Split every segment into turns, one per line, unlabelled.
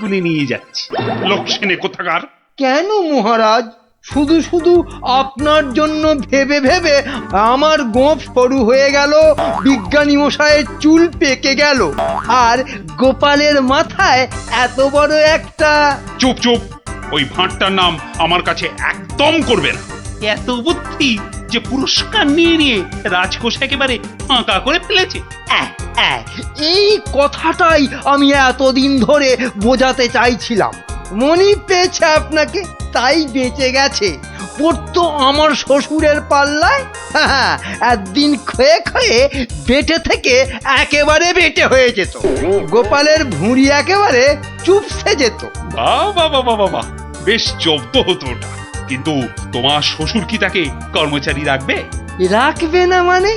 গুনে নিয়ে যাচ্ছি। লক্ষণে কোথাকার।
কেন মহারাজ? শুধু শুধু আপনার জন্য ভেবে ভেবে আমার গোঁফ সরু হয়ে গেল, বিজ্ঞানী মশাইয়ের চুল পেকে গেল, আর গোপালের মাথায় এত বড় একটা...
চুপ চুপ, ওই ভাঁটটার নাম আমার কাছে একদম করবে না। এত বুদ্ধি যে পুরস্কার নিয়ে নিয়ে রাজকোষ একেবারে ফাঁকা করে ফেলেছে।
এই কথাটাই আমি এতদিন ধরে বোঝাতে চাইছিলাম। মনি পেয়েছে আপনাকে, তাই বেঁচে গেছে। পড়তো আমার শ্বশুরের পাল্লায়, একদিন ক্ষয়ে ক্ষয়ে বেটে থেকে একেবারে বেটে হয়ে যেত। গোপালের ভুঁড়ি একেবারে চুপসে যেত।
বাবা বাবা বাবা, বেশ জব্দ হতো ওটা। কিন্তু তোমার শ্বশুর কি তাকে কর্মচারী রাখবে?
রাখবে না মানে?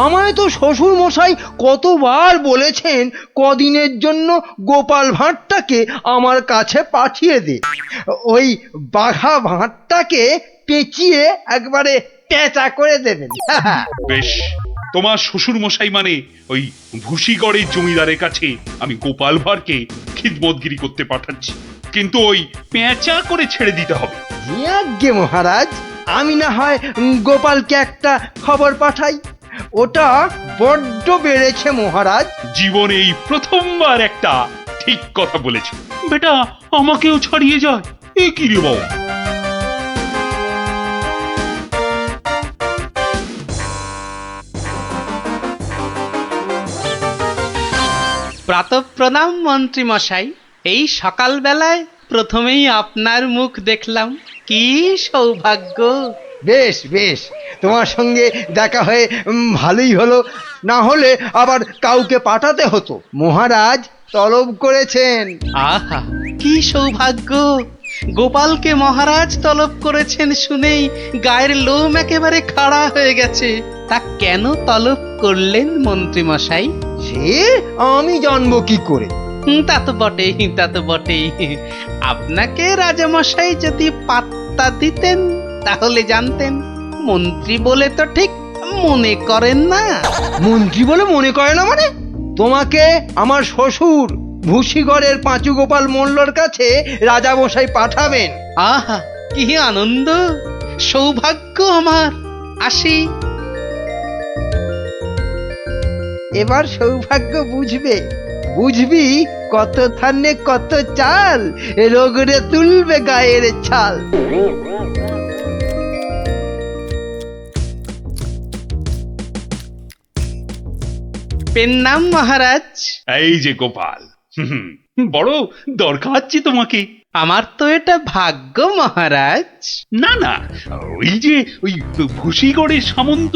আমায় তো শ্বশুর মশাই কতবার বলেছেন কদিনের জন্য গোপাল ভাঁড়টাকে আমার কাছে পাঠিয়ে দে। ওই বাঘা ভাঁড়টাকে পেঁচিয়ে একবারে পেঁচা করে দেবেন।
বেশ, তোমার শ্বশুর মশাই মানে ওই ভুসিগড়ের জমিদারের কাছে আমি গোপাল ভাঁড়কে খিদমতগিরি করতে পাঠাচ্ছি, কিন্তু ওই পেঁচা করে ছেড়ে দিতে হবে।
আজ্ঞে মহারাজ, আমি না হয় গোপালকে একটা খবর পাঠাই। ওটা বড্ড বেড়েছে মহারাজ।
জীবনে এই প্রথমবার একটা ঠিক কথা বলেছে। বেটা আমাকেও ছাড়িয়ে যায়, এ কি রে বাবা?
প্রাতঃপ্রণাম মন্ত্রী মশাই। এই সকালবেলায় প্রথমেই আপনার মুখ দেখলাম, কি সৌভাগ্য।
বেশ বেশ, তোমার সঙ্গে দেখা হয়ে ভালোই হলো, না হলে আবার কাউকে পাঠাতে হতো। মহারাজ তলব করেছেন।
আহা, কি সৌভাগ্য! গোপালকে মহারাজ তলব করেছেন শুনেই গায়ের লোম একেবারে খাড়া হয়ে গেছে। তা কেন তলব করলেন মন্ত্রী মশাই?
সে আমি জানবো কি করে?
তা তো বটেই, তা তো বটেই। আপনাকে রাজামশাই যদি পাত্তা দিতেন তাহলে জানতেন। মন্ত্রী বলে তো ঠিক মনে করেন না।
মন্ত্রী বলে মনে করে না মানে? তোমাকে আমার শ্বশুর ভুসিগড়ের পাঁচু গোপাল মোল্লর কাছে রাজা মশাই পাঠাবেন।
আহা, কি আনন্দ, সৌভাগ্য আমার। আসি।
এবার সৌভাগ্য বুঝবে, বুঝবি কত ধানে কত চাল, রোগরে তুলবে গায়ের ছাল।
পেন নাম মহারাজ।
এই যে গোপাল, বড় দরকার আছে তোমাকে।
আমার তো এটা ভাগ্য মহারাজ।
না না, ওই যে ওই ভুসিগড়ের সামন্ত,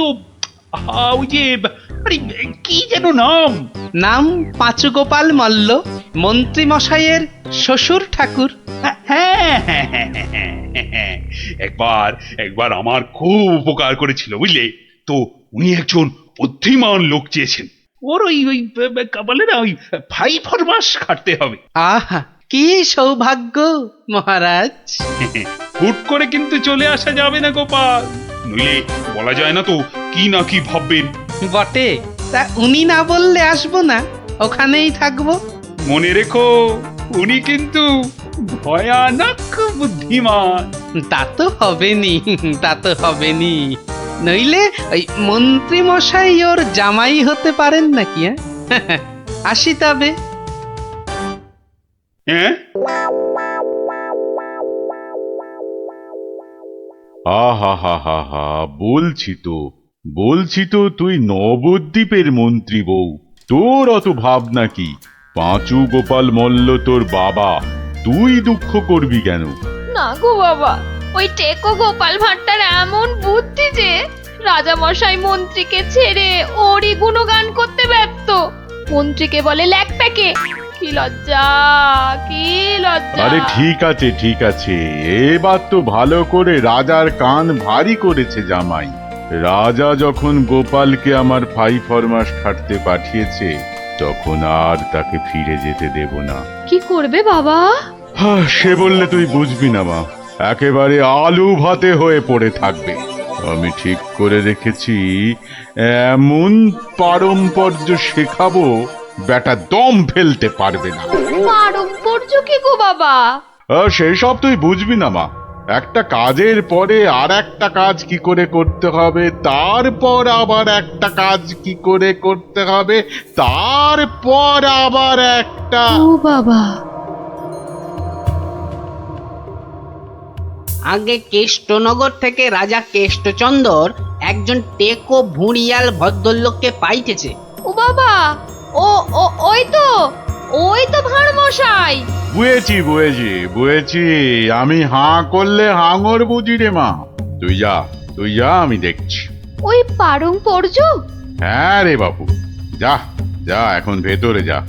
ওই যে আরে কি যেন নাম?
নাম পাঁচু গোপাল মল্ল, মন্ত্রী মশাইয়ের শ্বশুর ঠাকুর।
হ্যাঁ হ্যাঁ হ্যাঁ হ্যাঁ হ্যাঁ, একবার একবার আমার খুব উপকার করেছিল বুঝলে তো। উনি একজন বুদ্ধিমান লোক চেয়েছেন। ওর ওই ওই বলে না, ওই 5 মাস খাটতে হবে।
আহা, কি সৌভাগ্য মহারাজ।
হুট করে কিন্তু চলে আসা যাবে না গোপাল, নইলে বলা যায় না তো কি না কি ভাববেন।
বটে, তা উনি না বললে আসবো না, ওখানেই থাকবো।
মনে রেখো, উনি কিন্তু ভয়ানক বুদ্ধিমান।
তা তো হবেনি, তা তো হবেনি। নইলে ওই মন্ত্রী মশাই ওর জামাই হতে পারেন নাকি? আসি তবে।
হ্যাঁ,
আহা হা হা হা, বলছি তো তুই নবদ্বীপের মন্ত্রী বউ, তোর অত ভাবনা কি? পাঁচু গোপাল মল্ল তোর বাবা, তুই দুঃখ করবি কেন?
না গো বাবা, ওই টেকো গোপাল ভাঁড়টার এমন বুদ্ধি যে রাজামশাই মন্ত্রীকে ছেড়ে ওরই গুণগান করতে ব্যস্ত। মন্ত্রীকে বলে ল্যাকপ্যাকে। কি লজ্জা, কি লজ্জা!
আরে ঠিক আছে, এবার তো ভালো করে রাজার কান ভারী করেছে জামাই। রাজা যখন গোপালকে আমার 5 মাস খাটতে পাঠিয়েছে, তখন আর তাকে ফিরে যেতে দেব না।
কি করবে বাবা?
সে বললে তুই বুঝবি না মা, একেবারে আলু ভাতে হয়ে পড়ে থাকবে। আমি ঠিক করে রেখেছি, এমন পারম্পর্য শেখাবো বেটা দম ফেলতে পারবে না।
পারম্পর্য কি গো বাবা?
সেই সব তুই বুঝবি না মা। একটা কাজের পরে আর একটা কাজ কি করে করতে হবে, তারপর আবার একটা কাজ কি করে করতে হবে, তারপর আবার একটা।
ও বাবা,
আগে কেষ্টনগর থেকে রাজা কেষ্টচন্দর একজন টেকো ভুঁড়িয়াল ভদ্রলোককে পাইতেছে।
ও বাবা, ও ও ওই তো ভাঁড় মশাই।
বুঝেছি বুঝেছি বুঝেছি, আমি হাঁ করলে হাঙর বুঝি রে মা। তুই যা আমি দেখছি।
ওই পারম্পর্য?
হ্যাঁ রে বাবু, যা যা এখন ভেতরে যা।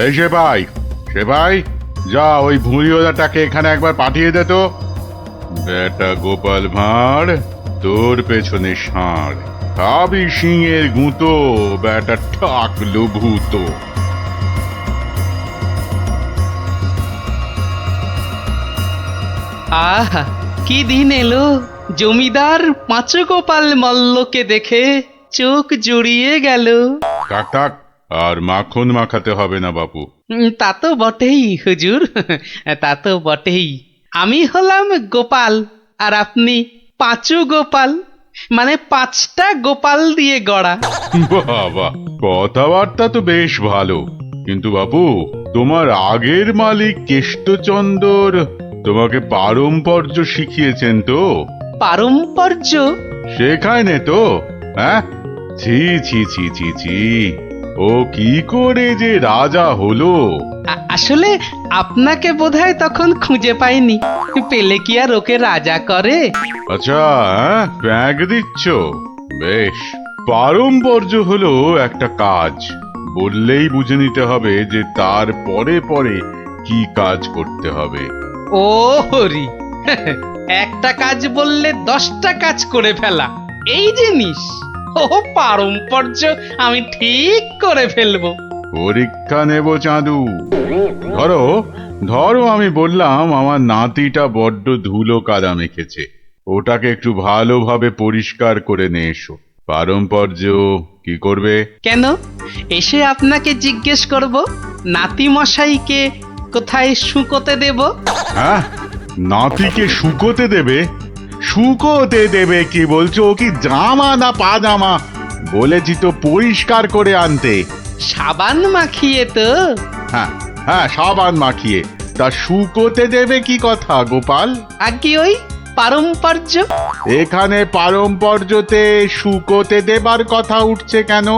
এই সেপাই যা, ওই ভুঁড়িওয়ালাটাকে এখানে একবার পাঠিয়ে দে তো। বেটা গোপাল ভাঁড়, তোর পেছনে ষাঁড়, খাবি সিংয়ের গুঁতো, বেটা ঠাকলো ভূত।
আহা, কি দিন এলো! জমিদার পাঁচগোপাল মল্লকে দেখে চোখ জুড়িয়ে গেল।
থাক, আর মাখন মাখাতে হবে না বাপু।
তা তো বটেই হুজুর, তা তো বটেই। আমি হলাম গোপাল, আর আপনি পাঁচু গোপাল, মানে 5টা গোপাল দিয়ে গড়া।
বাবা, কথাবার্তা তো বেশ ভালো, কিন্তু বাপু তোমার আগের মালিক কেষ্টচন্দর তোমাকে পারম্পর্য শিখিয়েছেন তো?
পারম্পর্য?
শেখায় নে তো? হ্যাঁ, ছি ছি ছি ছি ছি, ও কি করে যে রাজা হলো?
আসলে আপনাকে বোধহয় তখন খুঁজে পাইনি, পেলে কি আর ওকে রাজা করে?
আচ্ছা, ব্যাগ দিচ্ছ? বেশ। পারম্পর্য হলো একটা কাজ, বললেই বুঝে নিতে হবে যে তার পরে পরে কি কাজ করতে হবে।
ও হরি, একটা কাজ বললে 10টা কাজ করে ফেলা, এই জিনিস। ও পারম্পর্য আমি ঠিক করে ফেলবো।
পরীক্ষা নেব চাঁদু। ধরো আমি বললাম আমার নাতিটা বড্ড ধুলো কাদা মেখেছে, ওটাকে একটু ভালোভাবে পরিষ্কার করে নিয়ে এসো। পারম্পর্য কি করবে?
কেন, এসে আপনাকে জিজ্ঞেস করব নাতি মশাইকে কোথায় শুকোতে দেব?
হ্যাঁ, নাতিকে শুকোতে দেবে? শুকোতে দেবে কি বলছো? ও কি জামা না পাজামা? বলেছি তো পরিষ্কার করে আনতে।
সাবান মাখিয়ে তো।
হ্যাঁ, সাবান মাখিয়ে। তা শুকোতে দেবে কি কথা গোপাল?
আর কি ওই পারম্পর্য?
এখানে পারম্পর্যতে শুকোতে দেবার কথা উঠছে কেন?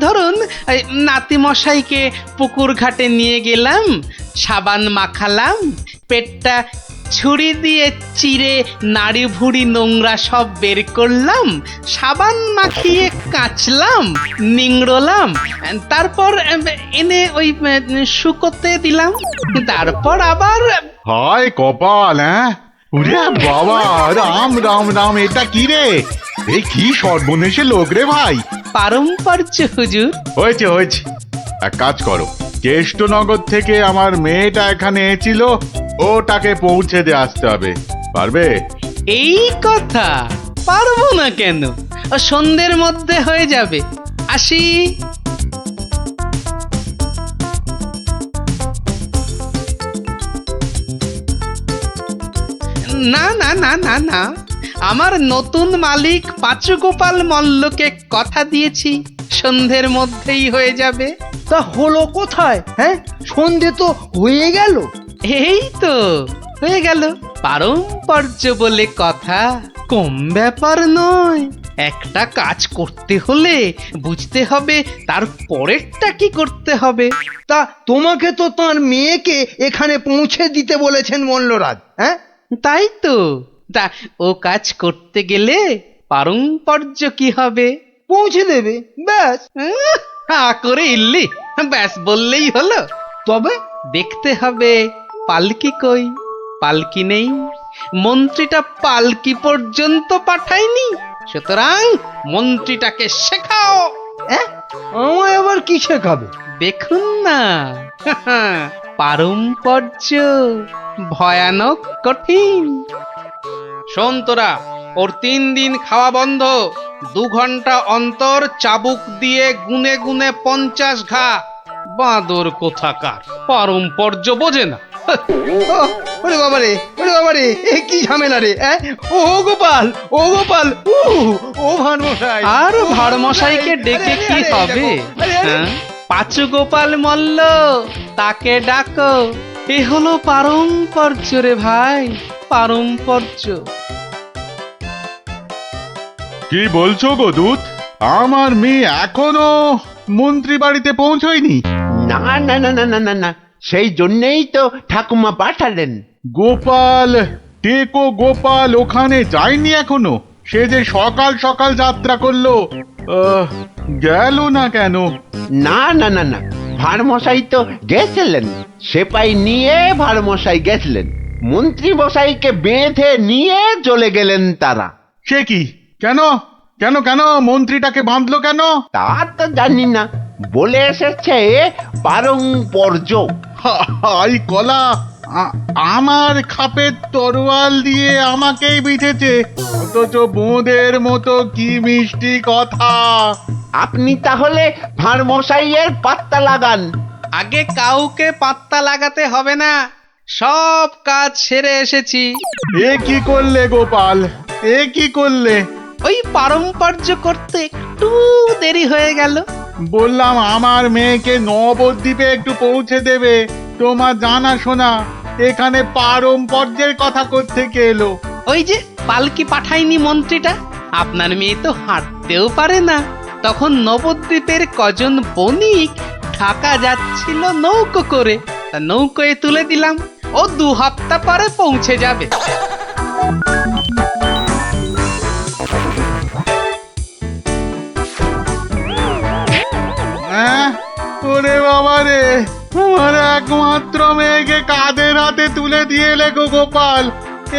ধরুন এই নাতি মশাইকে পুকুর ঘাটে নিয়ে গেলাম, সাবান মাখালাম, পেটটা ছুরি দিয়ে চিরে নাড়ি ভুড়ি নোংরা সব বের করলাম, সাবান মাখিয়ে কাচলাম, নিংড়লাম, তারপর এনে ওই শুকোতে দিলাম, তারপর আবার।
হায় কপাল! ওরে বাবা, রাম রাম রাম, এটা কি রে? এই কি সর্বনেশে লোক রে ভাই!
পারম্পর্য হুজুর।
হয়েছে, এক কাজ করো, কেষ্টনগর থেকে আমার মেয়েটা এখানে এসেছিল, ওটাকে পৌঁছে দিয়ে আসতে হবে। পারবে?
এই কথা, পারবো না কেন? সন্ধ্যের মধ্যে হয়ে যাবে, আসি। না না না না না, আমার নতুন মালিক পাঁচুগোপাল মল্লকে কথা দিয়েছি সন্ধ্যের মধ্যেই হয়ে যাবে।
তা হলো কোথায়? সন্ধে তো হয়ে গেল।
এই তো হয়ে গেল। পারম্পর্য বলে কথা, কম ব্যাপার নয়। একটা কাজ করতে হলে বুঝতে হবে তার পরেরটা কি করতে হবে।
তা তোমাকে তো তার মেয়েকে এখানে পৌঁছে দিতে বলেছেন মল্লরাজ।
তাই তো, তা ও কাজ করতে গেলে পারম্পর্য কি হবে?
পৌঁছে দেবে, ব্যাস।
হা করে ইল্লি, ব্যাস বললেই হলো।
তবে
দেখতে হবে পালকি কই। পালকি নেই, মন্ত্রীটা পালকি পর্যন্ত পাঠায়নি, সুতরাং মন্ত্রীটাকে শেখাও।
আমায় আবার কি শেখাবে?
দেখুন না, পারম্পর্য ভয়ানক কঠিন। শোন তোরা, ওর 3 দিন খাওয়া বন্ধ, 2 ঘন্টা অন্তর চাবুক দিয়ে গুনে গুনে 50 ঘা। বাঁদর কোথাকার, পারম্পর্য বোঝে না।
ও, ওরে বাবারে এ কি ঝামেলা রে ও গোপাল ও ভানমশাই
আর ভাড়মশাইকে ডেকে কি হবে? হ্যাঁ? পাঁচু গোপাল মল্ল, তাকে ডাকো। এ হলো পারম্পর্য রে ভাই, পারম্পর্য।
কি বলছো গো দূত? আমার মেয়ে এখনো মন্ত্রী বাড়িতে পৌঁছয়নি?
না না না না না না না, সেই জন্যেই তো ঠাকুমা পাঠালেন।
গোপাল, টেকো গোপাল ওখানে যায়নি এখনো? সে যে সকাল সকাল যাত্রা করলো, গেল না কেন?
না না না না, ভাড়মশাই তো গেছিলেন, সেপাই নিয়ে ভাড়মশাই গেছিলেন, মন্ত্রী মশাইকে বেঁধে নিয়ে চলে গেলেন তারা।
সে কি? কেন কেন কেন মন্ত্রীটাকে বাঁধলো কেন?
তা তো জানি না, বলে এসেছে পারম্পর্য।
হাই কলা, আমার খাপের তরোয়াল দিয়ে আমাকেই বিঁধেছে, অথচ বোঁদের মতো কি মিষ্টি কথা।
আপনি তাহলে ভাড়মশাইয়ের পাত্তা লাগান।
আগে কাউকে পাত্তা লাগাতে হবে না, সব কাজ সেরে এসেছি।
এ কি করলে গোপাল, এ কি করলে?
ওই পারম্পর্য করতে একটু দেরি হয়ে গেল।
বললাম আমার মেয়েকে নবদ্বীপে একটু পৌঁছে দেবে, তোমার জানা শোনা এখানে পারম্পর্যের কথা কোত্থেকে এলো?
ওই যে পালকি পাঠায়নি মন্ত্রীটা, আপনার মেয়ে তো হাঁটতেও পারে না। তখন নবদ্বীপের কজন বণিক ঢাকা যাচ্ছিল নৌকো করে, তা নৌকোয় তুলে দিলাম, ও 2 হপ্তাহ পরে পৌঁছে যাবে।
ওরে বাবা রে, আমার একমাত্র মেয়েকে কাঁধের হাতে তুলে দিয়ে এলে গো গোপাল,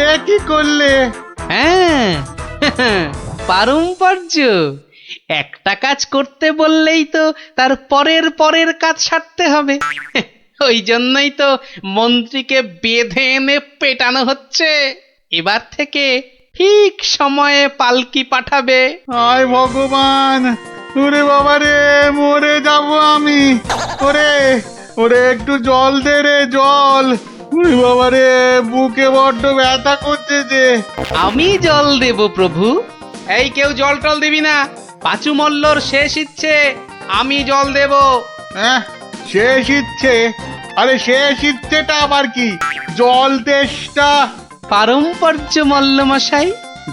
এ কি করলে?
হ্যাঁ, পারম্পর্য। একটা কাজ করতে বললেই তো তার পরের কাজ সারতে হবে। ওই জন্যই তো মন্ত্রীকে বেঁধে এনে পেটানো হচ্ছে। এবার থেকে ঠিক সময়ে পালকি পাঠাবে।
হায় ভগবান, ওরে বাবা রে, মরে যাব আমি। ওরে ওরে একটু জল দে রে, জল। ওরে বাবা রে, বুকে বড্ড ব্যথা করছে যে।
আমি জল দেব প্রভু। এই কেউ জল টল দিবি না, পাঁচু মল্লর শেষ ইচ্ছে, আমি জল দেব।
হ্যাঁ, শেষ ইচ্ছে? আরে শেষ ইচ্ছেটা আবার কি? জল তেষ্টা।
পারম্পর্য মল্লমশাই,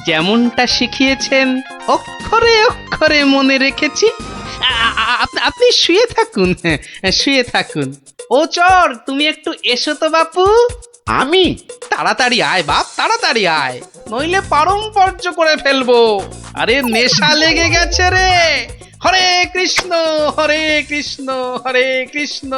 যেমনটা শিখিয়েছেন অক্ষরে অক্ষরে মনে রেখেছি। আপনি শুয়ে থাকুন, শুয়ে থাকুন। ও চর, তুমি একটু এসো তো বাপু।
আমি?
তাড়াতাড়ি আয় বাপ, তাড়াতাড়ি আয়, নইলে পারম্পর্য করে ফেলবো। আরে নেশা লেগে গেছে রে। হরে কৃষ্ণ হরে কৃষ্ণ হরে কৃষ্ণ।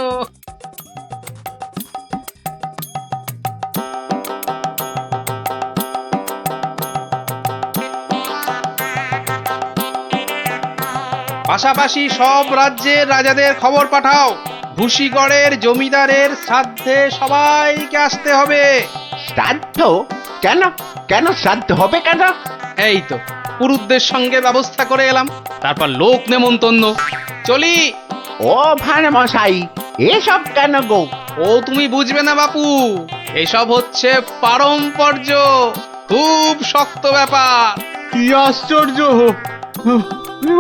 পাশাপাশি সব রাজ্যের রাজাদের খবর পাঠাও, ভুসিগড়ের জমিদারের শ্রাদ্ধে সবাইকে আসতে হবে।
শ্রাদ্ধ? কেন কেন শ্রাদ্ধ হবে কেন?
এই তো পুরুতদের সঙ্গে ব্যবস্থা করে এলাম, তারপর লোক নেমন্তন্ন। চলি।
ও ভাড়মশাই, এসব কেন গো?
ও তুমি বুঝবে না বাপু, এসব হচ্ছে পারম্পর্য, খুব শক্ত ব্যাপার।
কি আশ্চর্য!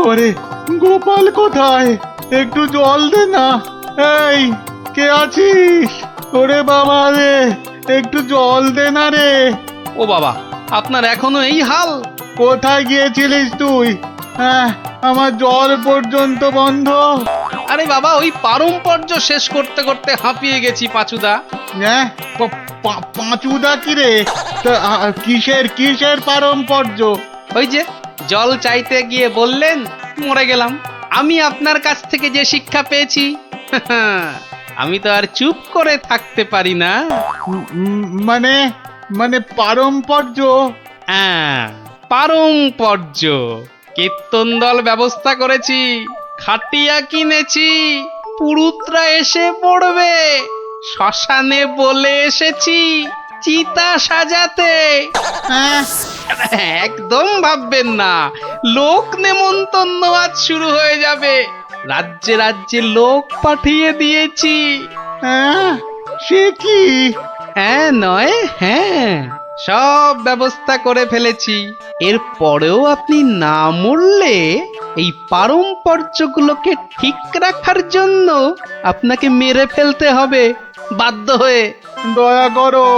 ওরে গোপাল কোথায়? একটু জল দে না। এই, কে আছিস? ওরে বাবা রে, একটু জল দে না রে।
ও বাবা, আপনার এখনো এই হাল?
কোথায় গিয়েছিলিস তুই? হ্যাঁ, আমার জল পর্যন্ত বন্ধ।
আরে বাবা, ওই পারম্পর্য শেষ করতে করতে হাঁপিয়ে গেছি পাঁচুদা।
হ্যাঁ, পাঁচুদা কি রে? তা, কিসের কিসের পারম্পর্য?
ওই যে জল চাইতে গিয়ে বললেন, মরে গেলাম। আমি আপনার কাছ থেকে যে শিক্ষা পেয়েছি, আমি তো আর চুপ করে থাকতে পারি না।
মানে মানে পারম্পর্য?
হ্যাঁ, পারম্পর্য। কীর্তন দল ব্যবস্থা করেছি, খাটিয়া কিনেছি, পুরুতরা এসে পড়বে। শ্মশানে বলে এসেছি চিতা সাজাতে।
হ্যাঁ,
একদম ভাববেন না, লোক নেমন্তন্ন আজ শুরু হয়ে যাবে। রাজ্যে রাজ্যে লোক পাঠিয়ে দিয়েছি।
হ্যাঁ, সে কি?
হ্যাঁ নয় হ্যাঁ, সব ব্যবস্থা করে ফেলেছি। এর পরেও আপনি না মরলে এই পারম্পর্যগুলোকে ঠিক রাখার জন্য আপনাকে মেরে ফেলতে হবে বাধ্য হয়ে।
দয়া করো,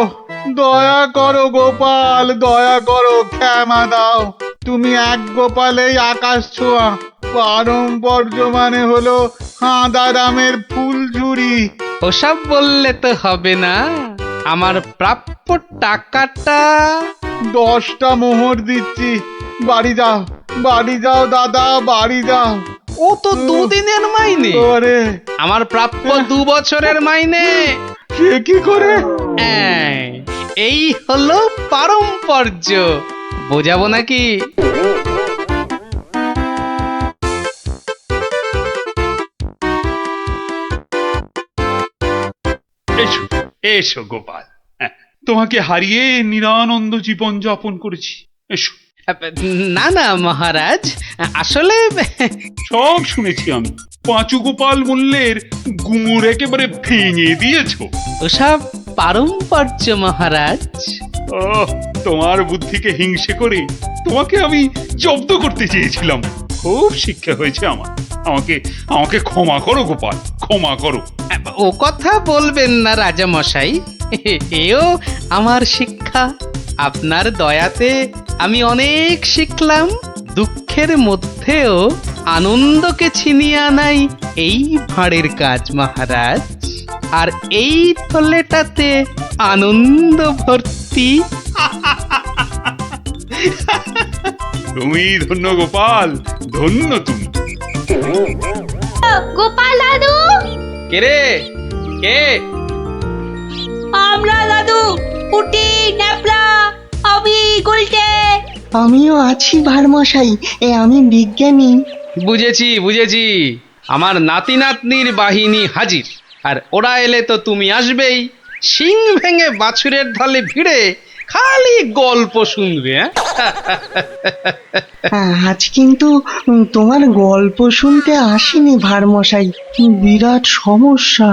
দয়া করো গোপাল, দয়া করো, ক্ষমা দাও। তুমি এক গোপালেই আকাশ ছোঁয়া। পারম্পর্য মানে হলো হাঁদারামের ফুলঝুরি।
ওসব বললে তো হবে না। আমার প্রাপ্য টাকাটা
10টা মোহর দিচ্ছি। বাড়ি যাও, বাড়ি যাও দাদা, বাড়ি যাও।
ও তো দুদিনের মাইনে,
ওরে,
আমার প্রাপ্য 2 বছরের মাইনে।
সে কি করে?
এই হলো পারম্পর্য, বোঝাবো নাকি?
এসো এসো গোপাল, হ্যাঁ, তোমাকে হারিয়ে নিরানন্দ জীবন যাপন করেছি। এসো।
না না মহারাজ, আসলে
সব শুনেছি আমি। পাঁচু গোপাল মূল্যের গুমুর একেবারে ভেঙে দিয়েছো।
ওসব পারম্পর্য মহারাজ।
ও, তোমার বুদ্ধিকে হিংসে করে তোমাকে আমি জব্দ করতে চেয়েছিলাম। খুব শিক্ষা হয়েছে আমার। আমাকে আমাকে ক্ষমা করো গোপাল, ক্ষমা করো।
ও কথা বলবেন না রাজা মশাই, এও আমার শিক্ষা। আপনার দয়াতে আমি অনেক শিখলাম। দুঃখের মধ্যেও আনন্দকে ছিনিয়ে আনাই এই ভাঁড়ের কাজ মহারাজ। আর এই থলেটাতে আনন্দ ভর্তি।
তুমি ধন্য গোপাল, ধন্য তুমি।
গোপাল দাদু,
কে রে? কে?
আমরা দাদু, পুটি, ন্যাপলা, আমি গুলটে।
আমিও আছি ভারমশাই, আমি বিজ্ঞানী।
বুঝেছি বুঝেছি, আমার নাতি নাতনির বাহিনী হাজির। আর ওরা এলে তো তুমি আসবেই। শিং ভেঙে বাছুরের ঢালে ভিড়ে খালি গল্প শুনবে।
আজ কিন্তু তোমার গল্প শুনতে আসিনি ভারমশাই, বিরাট সমস্যা।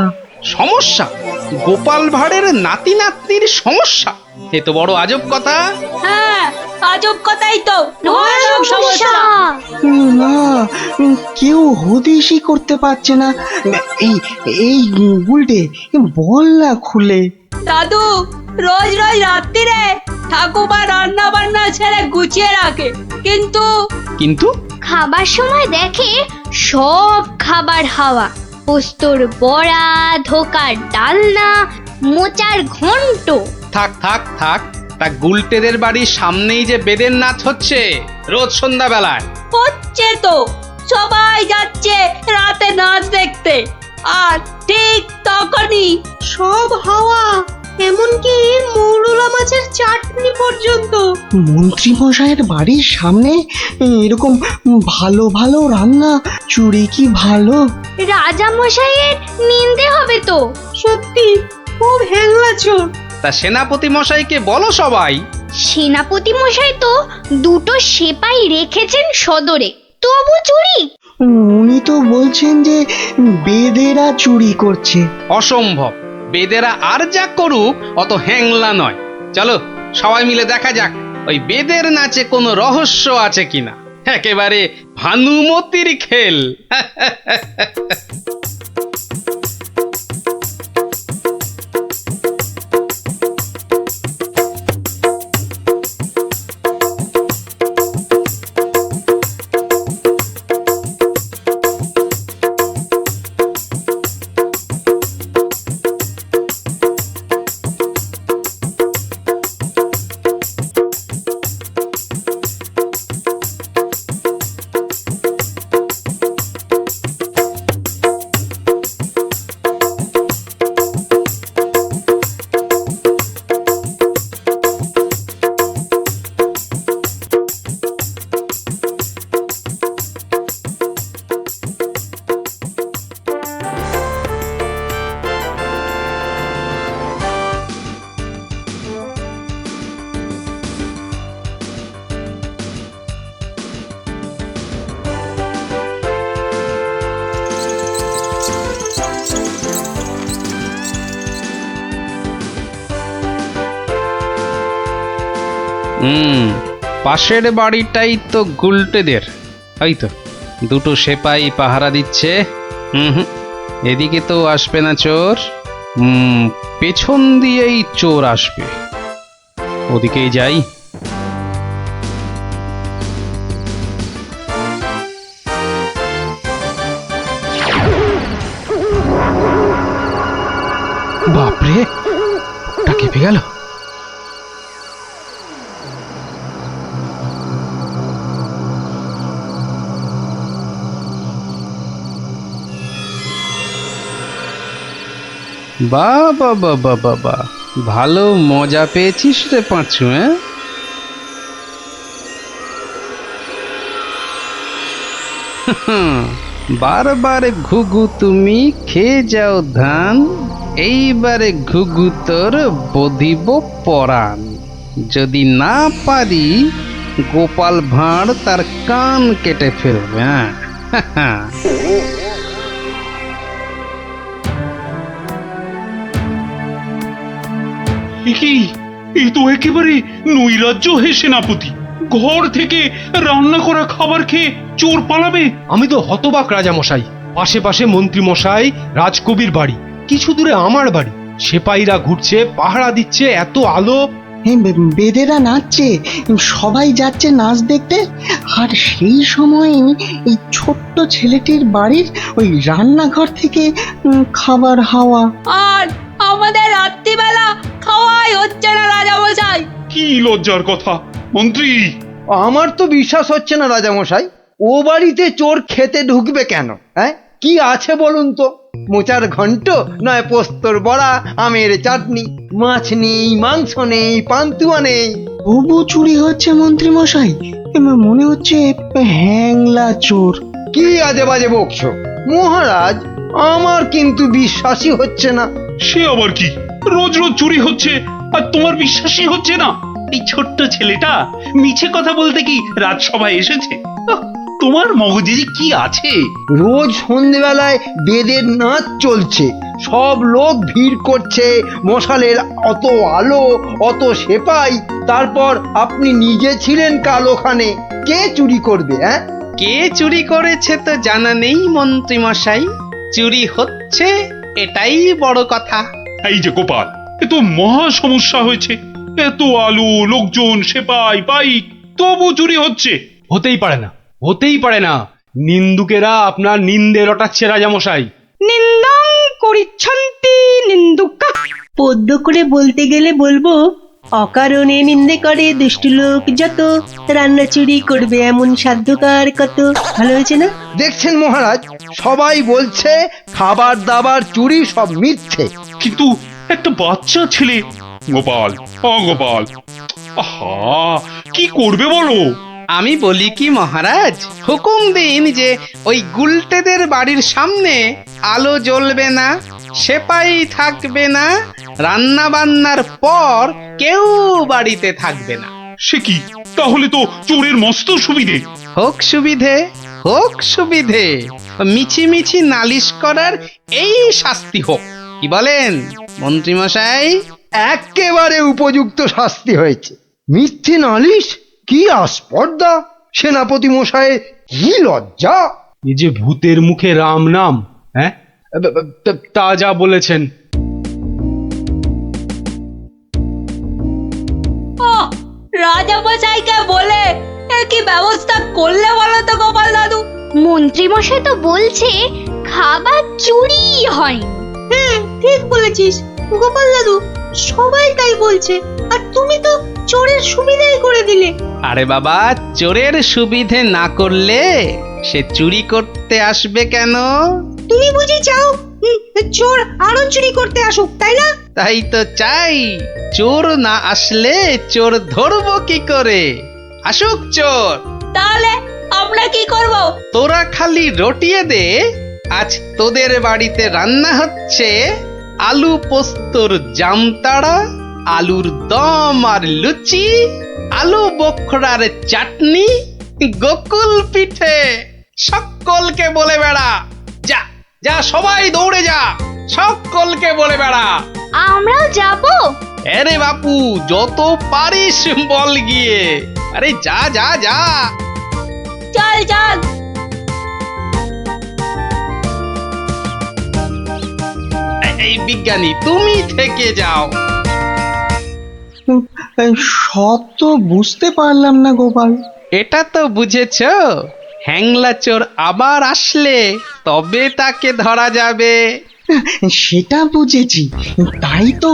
সমস্যা? গোপাল ভাঁড়ের নাতি নাতনির সমস্যা? এ তো বড় আজব কথা।
হ্যাঁ, আজব কথাই তো। ভয়ানক সমস্যা।
না, কেউ হদিশই করতে পারছে না। এই এই গুলটে, বল না খুলে।
দাদু রোজ রোজ রাত্রিরে ঠাকুমা রান্না বান্না ছেড়ে গুছিয়ে রাখে, কিন্তু
কিন্তু
খাবার সময় দেখে সব খাবার হাওয়া। পোস্তর বড়া, ধোকার ডালনা, মোচার ঘন্ট।
থাক থাক থাক, তা গুলটেদের বাড়ির সামনেই যে বেদের নাচ হচ্ছে রোজ সন্ধ্যাবেলায়।
হচ্ছে তো, সবাই যাচ্ছে রাতে নাচ দেখতে। আর ঠিক তখনই সব হাওয়া, এমনকি মৌরলা মাছের চাটনি পর্যন্ত।
মন্ত্রী মশাইয়ের বাড়ির সামনে এরকম ভালো ভালো রান্না, চুরি কি ভালো?
রাজা মশাইয়ের নিন্দে হবে তো। সত্যি খুব হ্যাংলা চোর।
তা সেনাপতি মশাইকে বলো সবাই।
সেনাপতি মশাই তো 2টো সেপাই রেখেছেন সদরে, তবু চুরি।
উনি তো বলছেন যে বেদেরা চুরি করছে।
অসম্ভব, বেদেরা আর যা করুক অত হ্যাংলা নয়। চলো সবাই মিলে দেখা যাক ওই বেদের নাচে কোনো রহস্য আছে কিনা। একেবারে ভানুমতির খেল। পাশের বাড়িটাই তো গুলটেদের, ওই তো দুটো সেপাই পাহারা দিচ্ছে। হুম, এদিকে তো আসবে না চোর। পেছন দিয়েই চোর আসবে, ওদিকেই যাই।
বাপরে, ওটা কেঁপে গেল।
বাবা বাবা বাবা, ভালো মজা পেয়েছিস রে পাঁচু। বারবার ঘুঘু তুমি খেয়ে যাও ধান, এইবারে ঘুঘু তোর বধিব পরাণ। যদি না পারি গোপাল ভাঁড় তার কান কেটে ফেলবে। হ্যাঁ
কি, এই তো একেবারে নৈরাজ্য হে সেনাপতি। ঘর থেকে রান্না করা খাবার খেয়ে চোর পালাবে?
আমি তো হতবাক রাজামশাই। পাশে পাশে মন্ত্রী মশাই, রাজকবির বাড়ি, কিছু দূরে আমার বাড়ি। সেপাইরা ঘুরছে, পাহারা দিচ্ছে, এত আলো।
বেদেরা নাচছে, সবাই যাচ্ছে নাচ দেখতে। আর সেই সময় এই ছোট্ট ছেলেটির বাড়ির ওই রান্নাঘর থেকে খাবার হাওয়া।
আর আমাদের রাত্রিবেলা খাওয়াই হচ্ছে না রাজামশাই।
কি লজ্জার কথা মন্ত্রী।
আমার তো বিশ্বাস হচ্ছে না রাজামশাই, ও বাড়িতে চোর খেতে ঢুকবে কেন? হ্যাঁ, কি আছে বলুন তো? মোচার ঘন্ট, নয় পোস্তর বড়া, আমের চাটনি, মাছ নেই, মাংস নেই, পান্তুয়া নেই।
তবু চুরি হচ্ছে মন্ত্রী মশাই, মনে হচ্ছে হ্যাংলা চোর।
কি আজে বাজে বকছো মহারাজ, আমার কিন্তু বিশ্বাসই হচ্ছে না।
সে আবার কি? রোজ রোজ চুরি হচ্ছে আর তোমার বিশ্বাসই হচ্ছে না? এই ছোট্ট ছেলেটা মিছে কথা বলতে কি রাজসভায় এসেছে? তোমার মগজে যে কি আছে?
রোজ সন্ধেবেলায় বেদের নাচ চলছে, সব লোক ভিড় করছে, মশালের অত আলো, অত সেপাই, তারপর আপনি নিজে ছিলেন কাল ওখানে। কে চুরি করবে? হ্যাঁ,
কে চুরি করেছে তো জানা নেই মন্ত্রী মশাই, চুরি হচ্ছে এটাই বড় কথা।
এই যে গোপাল, এ তো মহা সমস্যা হয়েছে। এত আলো, লোকজন, সেপাই, বাইক, তবু চুরি হচ্ছে।
হতেই পারে না, হতেই পারে না। নিন্দুকেরা আপনার নিন্দে রটাচ্ছে রাজামশাই।
নিন্দং করিচ্ছন্তি নিন্দুকা। পদ্য করে বলতে গেলে বলবো, অকারণে নিন্দে করে দুষ্টু লোক যত, রান্না চুরি করবে এমন সাধ্যকার কত। ভালো হয়েছে না?
দেখছেন মহারাজ, সবাই বলছে খাবার দাবার চুরি সব মিথ্যে।
কিন্তু একটা বাচ্চা ছেলে। গোপাল, গোপাল, আহা, কি করবে বলো?
আমি বলি কি মহারাজ, হুকুম দিন যে ওই গুলটেদের বাড়ির সামনে আলো জ্বলবে না, সেপাই থাকবে না, রান্না বান্নার পর কেউ বাড়িতে থাকবে না।
সে কি? তাহলে তো চোরের মস্ত সুবিধে।
হোক সুবিধে, হোক সুবিধে, মিছি মিছি নালিশ করার এই শাস্তি হোক। কি বলেন মন্ত্রী মশাই?
একেবারে উপযুক্ত শাস্তি হয়েছে। মিথ্যে নালিশ? কি আস্পর্ধা! সেনাপতি মশাই, কি লজ্জা!
এই যে ভূতের মুখে রাম নাম, হ্যাঁ, তা যা বলেছেন।
রাজামশাইকে বলে কি ব্যবস্থা করলে বলো তো গোপাল দাদু? মন্ত্রী মশাই তো বলছে খাবার চুরি হয়।
হ্যাঁ, ঠিক বলেছিস গোপাল দাদু, সবাই তাই বলছে। আর তুমি তো চোরের সুবিধাই করে দিলে।
আরে বাবা, চোরের সুবিধে না করলে সে চুরি করতে আসবে কেন?
তুমি বুঝি চাও চোর আরো চুরি করতে আসুক, তাই না?
তাই তো চাই। চোর না আসলে চোর ধরবো কি করে? আসুক চোর।
তাহলে আমরা কি করব?
তোরা খালি রটিয়ে দে, আজ তোদের বাড়িতে রান্না হচ্ছে আলু পোস্তর জামতাড়া, আলুর দম আর লুচি, আলু বোখরার চাটনি, গোকুল পিঠে। সকলকে বলে বেড়া, যা যা, সবাই দৌড়ে যা, সকলকে বলে বেড়া।
আমরাও যাব?
আরে বাপু, যত পারিস বল গিয়ে। আরে যা যা যা।
চল চল।
এই বিজ্ঞানী, তুমি থেকে যাও।
সব তো বুঝতে পারলাম না গোপাল।
এটা তো বুঝেছ, হ্যাংলা চোর আবার আসলে তবে তাকে ধরা যাবে।
সেটা বুঝেছি, তাই তো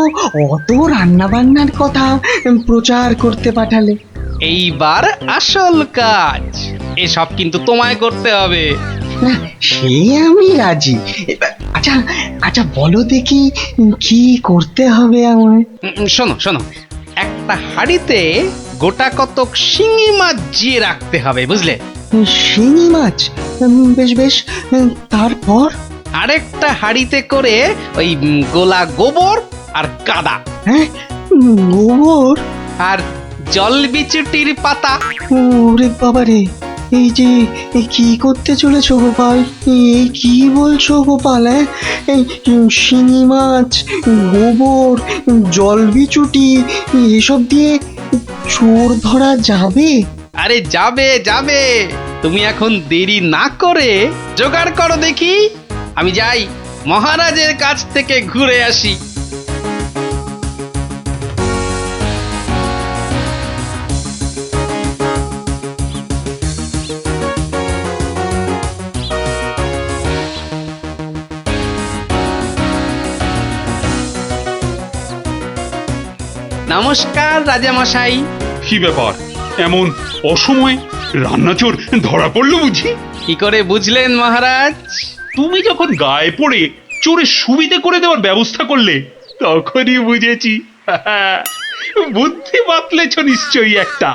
অত রান্না বান্নার কথা প্রচার করতে পাঠালে।
এইবার আসল কাজ, এসব কিন্তু তোমায় করতে হবে।
না, সে আমি রাজি। আচ্ছা আচ্ছা, বলো দেখি কি করতে হবে আমায়।
শোনো শোনো, একটা হাঁড়িতে গোটা কতক শিঙি মাছ জিয়ে রাখতে হবে, বুঝলে?
শিঙি মাছ? বেশ বেশ, তারপর?
আরেকটা হাঁড়িতে করে ওই গোলা গোবর আর কাদা,
হ্যাঁ, গোবর
আর জল বিচুটির পাতা।
ওরে বাবারে, এই যে কি করতে চলেছো গোপাল? এই কি বলছো গোপাল? এই শিঙি মাছ, গোবর, জল বিচুটি, এসব দিয়ে চোর ধরা যাবে?
আরে যাবে যাবে, তুমি এখন দেরি না করে জোগাড় করো দেখি। আমি যাই, মহারাজের কাছ থেকে ঘুরে আসি। নমস্কার রাজামশাই।
কি ব্যাপার, এমন অসময়ে রান্নাচোর ধরা পড়লো বুঝি?
কি করে বুঝলেন মহারাজ?
তুমি যখন গায়ে পড়ে চোরের সুবিধে করে দেওয়ার ব্যবস্থা করলে তখনই বুঝেছি। বুদ্ধি বাতলেছ নিশ্চয়ই একটা।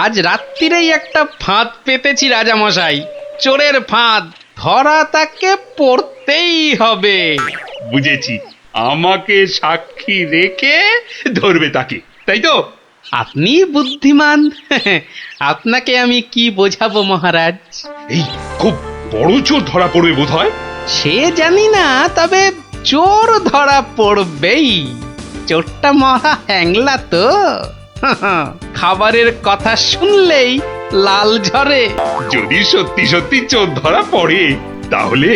আজ রাত্রিরেই একটা ফাঁদ পেতেছি রাজামশাই, চোরের ফাঁদ। ধরা তাকে পড়তেই হবে।
বুঝেছি, আমাকে সাক্ষী রেখে ধরবে তাকে, তাই তো?
আপনি বুদ্ধিমান। আপনাকে আমি কি বোঝাবো মহারাজ?
এই খুব বড় চোর ধরা পড়বে বোধ হয়।
সে জানি না, তবে চোর ধরা পড়বেই। চোরটা মহা হ্যাংলা তো। খাবারের কথা শুনলেই লাল ঝরে।
যদি সত্যি সত্যি চোর ধরা পড়ে তাহলে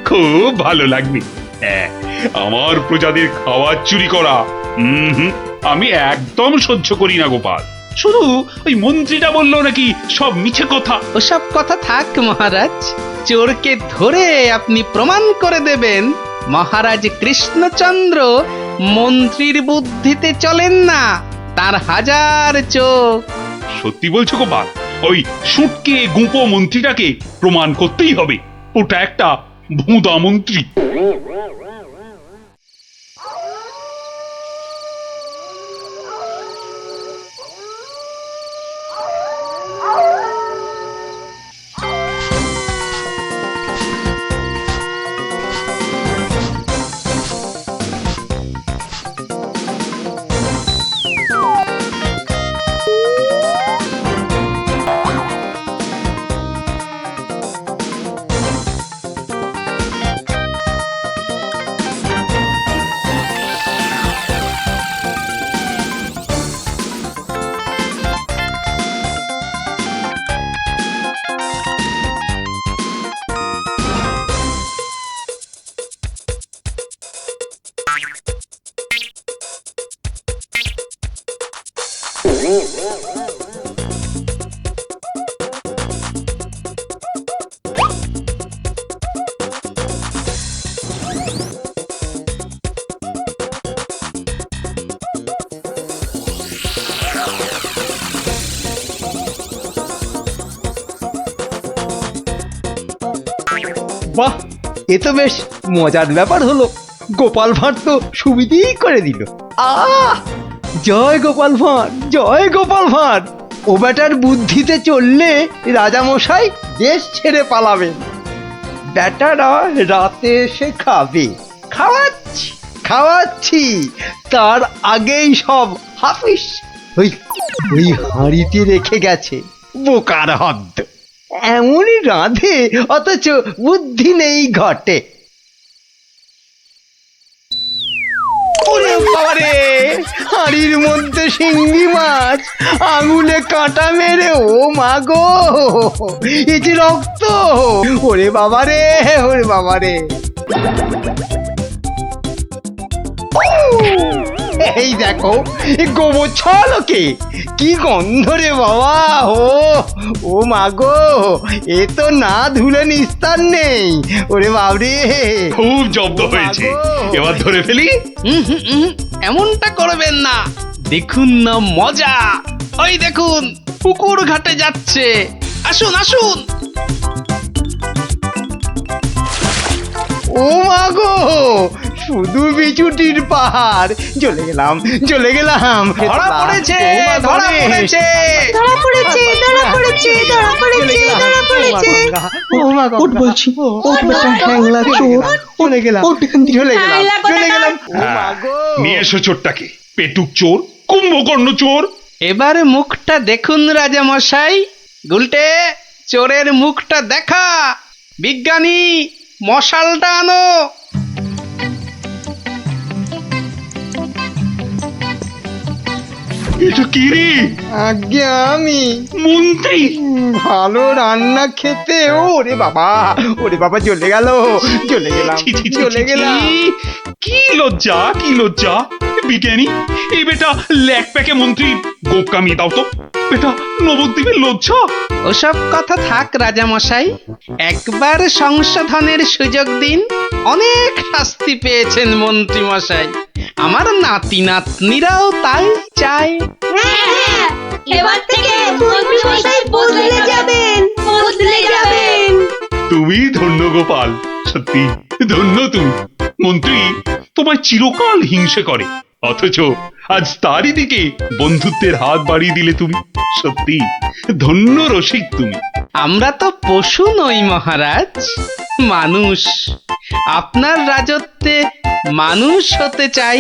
খুব ভালো লাগবে। হ্যাঁ, আমার প্রজাদের খাওয়া চুরি করা আমি একদম সহ্য করি না গোপাল। শুধু ওই মন্ত্রীটা বললো নাকি সব মিছে কথা।
ওসব কথা থাক মহারাজ, চোরকে ধরে আপনি প্রমাণ করে দেবেন মহারাজ কৃষ্ণচন্দ্র মন্ত্রীর বুদ্ধিতে চলেন না, তার হাজার চোখ।
সত্যি বলছো গোপাল? ওই সুটকে গুঁপো মন্ত্রীটাকে প্রমাণ করতেই হবে ওটা একটা ভুঁদা মন্ত্রী।
বাহ, এ তো বেশ মজার ব্যাপার হলো। গোপাল ভাঁড় তো সুবিধেই করে দিল। জয় গোপাল ভাঁড়, জয় গোপাল ভাঁড়। ও বেটার বুদ্ধিতে চললে রাজামশাই দেশ ছেড়ে পালাবেন। বেটারা রাতে এসে খাবে। খাওয়াচ্ছি খাওয়াচ্ছি, তার আগেই সব হাফিস। ওই ওই হাঁড়িতে রেখে গেছে, বোকার হদ্দ। এমনই রাঁধে অথচ বুদ্ধি নেই ঘটে। ওরে বাবারে, হাড়ির মধ্যে শিঙ্গি মাছ, আঙুলে কাঁটা মেরে, ও মা গো, এ যে রক্ত! ওরে বাবা রে, ওরে বাবা রে! এই দেখো, গোবর ছলকে কি গন্ধ রে বাবা! ও মা গো, এ তো না ধুলে নিস্তার নেই। ওরে বাবরে,
খুব জব্দ হয়েছে, এবার ধরে ফেলি।
এমনটা করবেন না, দেখুন না মজা। ওই দেখুন, পুকুর ঘাটে যাচ্ছে। আসুন আসুন।
ও মা গো, শুধু বিচুটির পাহাড়! চলে গেলাম, চলে গেলাম।
ধরা পড়েছে,
ও মা,
ধরা পড়েছে।
ধরা পড়েছে, ধরা পড়েছে, ধরা পড়েছে, ধরা পড়েছে।
ও মা গো,
ওঠ বলছি, ওঠ বেটা হ্যাংলা চোর,
চলে গেলাম,
ওঠ এখান থেকে।
চলে গেলাম,
হ্যাংলা
চলে
কোথাকার?
গেলাম। ও মা গো,
নিয়ে এসো চোরটাকে, পেটুক চোর, কুম্ভকর্ণ চোর।
এবারে মুখটা দেখুন রাজা মশাই। গুলটে, চোরের মুখটা দেখা। বিজ্ঞানী, মশালটা আনো।
এটা কি রে?
আজ্ঞে আমি
মন্ত্রী!
ভালো রান্না খেতে, ওরে বাবা, ওরে বাবা, চলে গেল, চলে গেলাম,
ছি, ছি, ছি,
চলে
ছি,
গেলাম।
ছি। কি লজ্জা, কি লজ্জা! বিজ্ঞানী, এই বেটা ল্যাক প্যাকে মন্ত্রী গোপ কামিয়ে দাও তো। বেটা নবদ্বীপের লজ্জা।
ওসব কথা থাক রাজা মশাই, একবার সংশোধনের সুযোগ দিন। অনেক শাস্তি পেয়েছেন মন্ত্রী মশাই, আমার নাতি নাতনিরাও তাই চায়।
হ্যাঁ, এবার থেকে মন্ত্রী মশাই বদলে যাবেন, বদলে যাবেন।
তুমি ধন্য গোপাল, সত্যি ধন্য তুমি। মন্ত্রী তোমায় চিরকাল হিংসে করে, অথচ আজ তারই দিকে বন্ধুত্বের হাত বাড়িয়ে দিলে তুমি। সত্যি ধন্য রসিক তুমি।
আমরা তো পশু নই মহারাজ, মানুষ। আপনার রাজত্বে মানুষ হতে চাই।